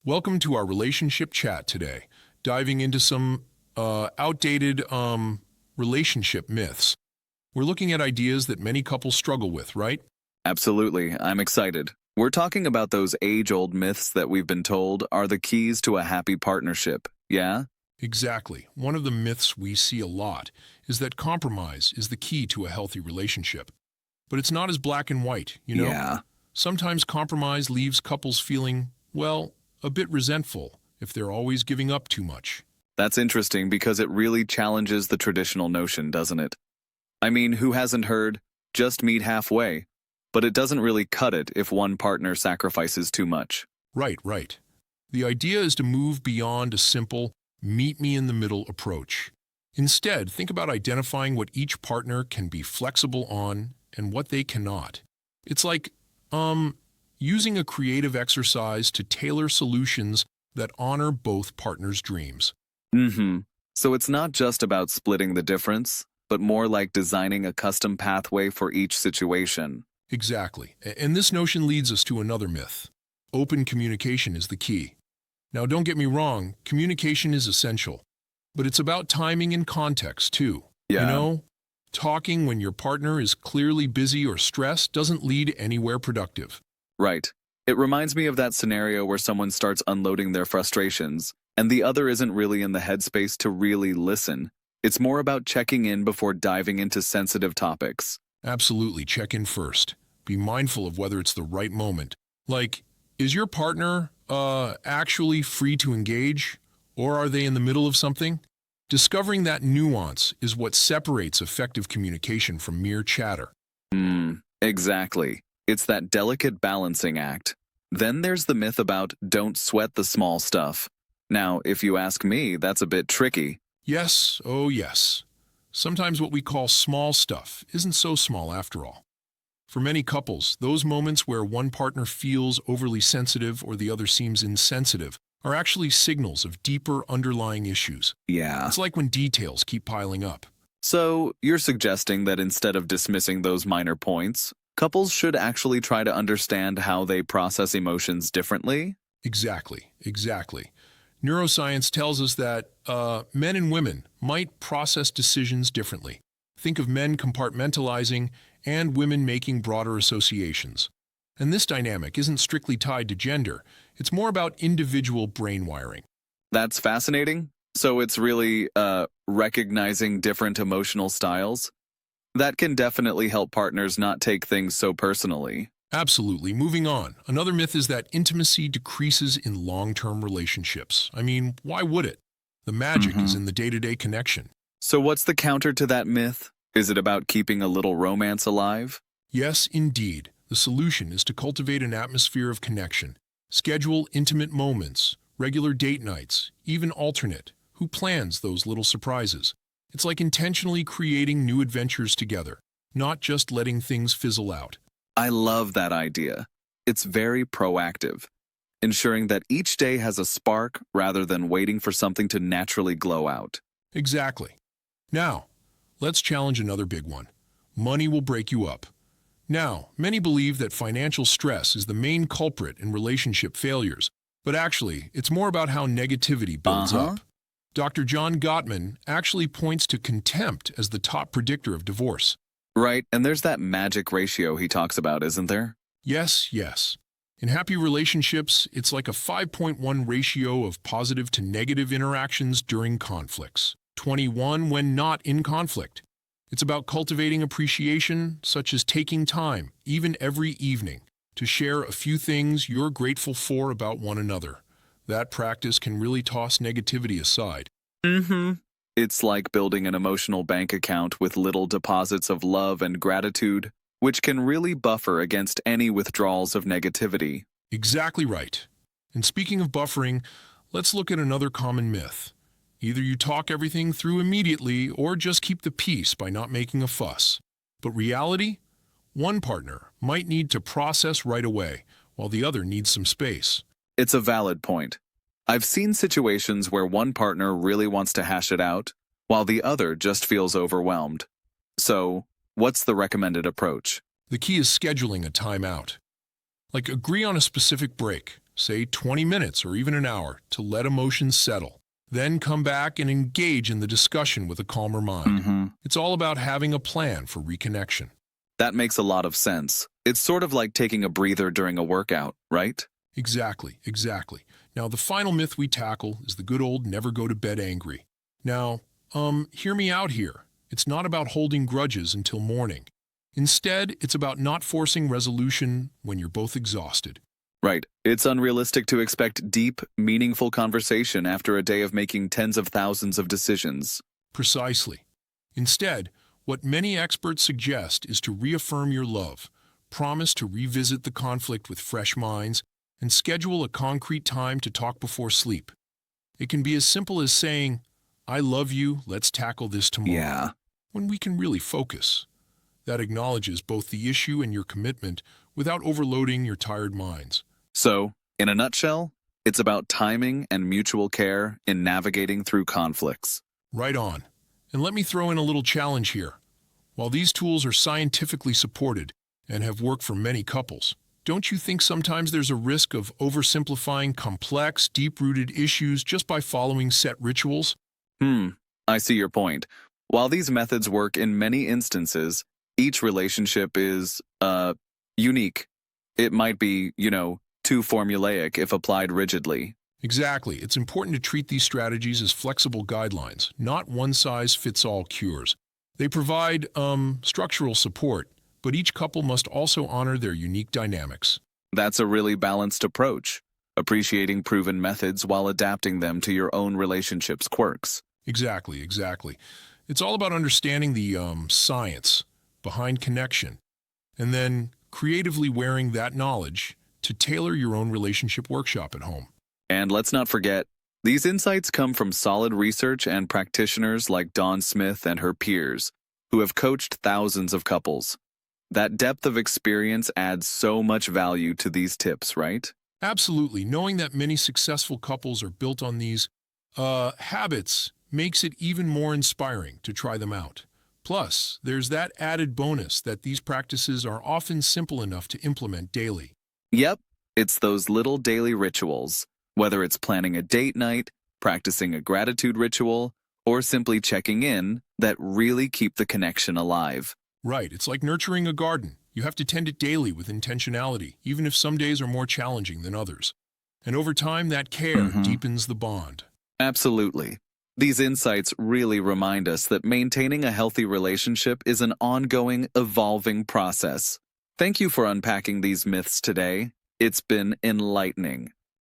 Welcome to our relationship chat today, diving into some outdated relationship myths. We're looking at ideas that many couples struggle with, right? Absolutely, I'm excited. We're talking about those age-old myths that we've been told are the keys to a happy partnership, yeah? Exactly. One of the myths we see a lot is that compromise is the key to a healthy relationship. But it's not as black and white, you know? Yeah, Sometimes compromise leaves couples feeling, well, a bit resentful if they're always giving up too much. that's interesting because it really challenges the traditional notion, doesn't it? I mean, who hasn't heard, just meet halfway? But it doesn't really cut it if one partner sacrifices too much. Right, right. The idea is to move beyond a simple, meet me in the middle approach. Instead, think about identifying what each partner can be flexible on and what they cannot. It's like, using a creative exercise to tailor solutions that honor both partners' dreams. Mm-hmm. So it's not just about splitting the difference, but more like designing a custom pathway for each situation. Exactly. And this notion leads us to another myth. Open communication is the key. Now, don't get me wrong, communication is essential, but it's about timing and context, too. You Yeah. know, talking when your partner is clearly busy or stressed doesn't lead anywhere productive. Right. It reminds me of that scenario where someone starts unloading their frustrations, and the other isn't really in the headspace to really listen. It's more about checking in before diving into sensitive topics. Absolutely, check in first. Be mindful of whether it's the right moment. Like, is your partner actually free to engage, or are they in the middle of something? Discovering that nuance is what separates effective communication from mere chatter. Exactly. It's that delicate balancing act. Then there's the myth about don't sweat the small stuff. Now, if you ask me, that's a bit tricky. Yes, oh yes. Sometimes what we call small stuff isn't so small after all. For many couples, those moments where one partner feels overly sensitive or the other seems insensitive are actually signals of deeper underlying issues. Yeah. It's like when details keep piling up. So, you're suggesting that instead of dismissing those minor points, couples should actually try to understand how they process emotions differently? Exactly, exactly. Neuroscience tells us that men and women might process decisions differently. Think of men compartmentalizing and women making broader associations. And this dynamic isn't strictly tied to gender. It's more about individual brain wiring. That's fascinating. So, it's really recognizing different emotional styles? That can definitely help partners not take things so personally. Absolutely. Moving on. Another myth is that intimacy decreases in long-term relationships. I mean, why would it? The magic is in the day-to-day connection. So, what's the counter to that myth? Is it about keeping a little romance alive? Yes, indeed. The solution is to cultivate an atmosphere of connection. Schedule intimate moments, regular date nights, even alternate. Who plans those little surprises? It's like intentionally creating new adventures together, not just letting things fizzle out. I love that idea. It's very proactive, ensuring that each day has a spark rather than waiting for something to naturally glow out. Exactly. Now, let's challenge another big one. Money will break you up. Now, many believe that financial stress is the main culprit in relationship failures, but actually, it's more about how negativity builds up. Dr. John Gottman actually points to contempt as the top predictor of divorce. Right, and there's that magic ratio he talks about, isn't there? Yes, yes. In happy relationships, it's like a 5.1 ratio of positive to negative interactions during conflicts, 21 when not in conflict. It's about cultivating appreciation, such as taking time, even every evening, to share a few things you're grateful for about one another. That practice can really toss negativity aside. It's like building an emotional bank account with little deposits of love and gratitude, which can really buffer against any withdrawals of negativity. Exactly right. And speaking of buffering, let's look at another common myth. Either you talk everything through immediately or just keep the peace by not making a fuss. But reality? One partner might need to process right away, while the other needs some space. It's a valid point. I've seen situations where one partner really wants to hash it out, while the other just feels overwhelmed. So, what's the recommended approach? The key is scheduling a timeout. Like agree on a specific break, say 20 minutes or even an hour, to let emotions settle. Then come back and engage in the discussion with a calmer mind. It's all about having a plan for reconnection. That makes a lot of sense. It's sort of like taking a breather during a workout, right? Exactly. Now, the final myth we tackle is the good old never go to bed angry. Now, hear me out here. It's not about holding grudges until morning. Instead, it's about not forcing resolution when you're both exhausted. Right. It's unrealistic to expect deep, meaningful conversation after a day of making tens of thousands of decisions. Precisely. Instead, what many experts suggest is to reaffirm your love, promise to revisit the conflict with fresh minds, and schedule a concrete time to talk before sleep. It can be as simple as saying, "I love you, let's tackle this tomorrow." Yeah. When we can really focus. That acknowledges both the issue and your commitment without overloading your tired minds. So, in a nutshell, it's about timing and mutual care in navigating through conflicts. Right on. And let me throw in a little challenge here. While these tools are scientifically supported and have worked for many couples, don't you think sometimes there's a risk of oversimplifying complex, deep-rooted issues just by following set rituals? I see your point. While these methods work in many instances, each relationship is, unique. It might be, too formulaic if applied rigidly. Exactly. It's important to treat these strategies as flexible guidelines, not one-size-fits-all cures. They provide, structural support, but each couple must also honor their unique dynamics. That's a really balanced approach, appreciating proven methods while adapting them to your own relationship's quirks. Exactly. It's all about understanding the science behind connection, and then creatively wearing that knowledge to tailor your own relationship workshop at home. And let's not forget, these insights come from solid research and practitioners like Dawn Smith and her peers, who have coached thousands of couples. That depth of experience adds so much value to these tips, right? Absolutely. Knowing that many successful couples are built on these habits makes it even more inspiring to try them out. Plus, there's that added bonus that these practices are often simple enough to implement daily. Yep, it's those little daily rituals, whether it's planning a date night, practicing a gratitude ritual, or simply checking in, that really keep the connection alive. Right, it's like nurturing a garden. You have to tend it daily with intentionality, even if some days are more challenging than others. And over time, that care deepens the bond. Absolutely. These insights really remind us that maintaining a healthy relationship is an ongoing, evolving process. Thank you for unpacking these myths today. It's been enlightening.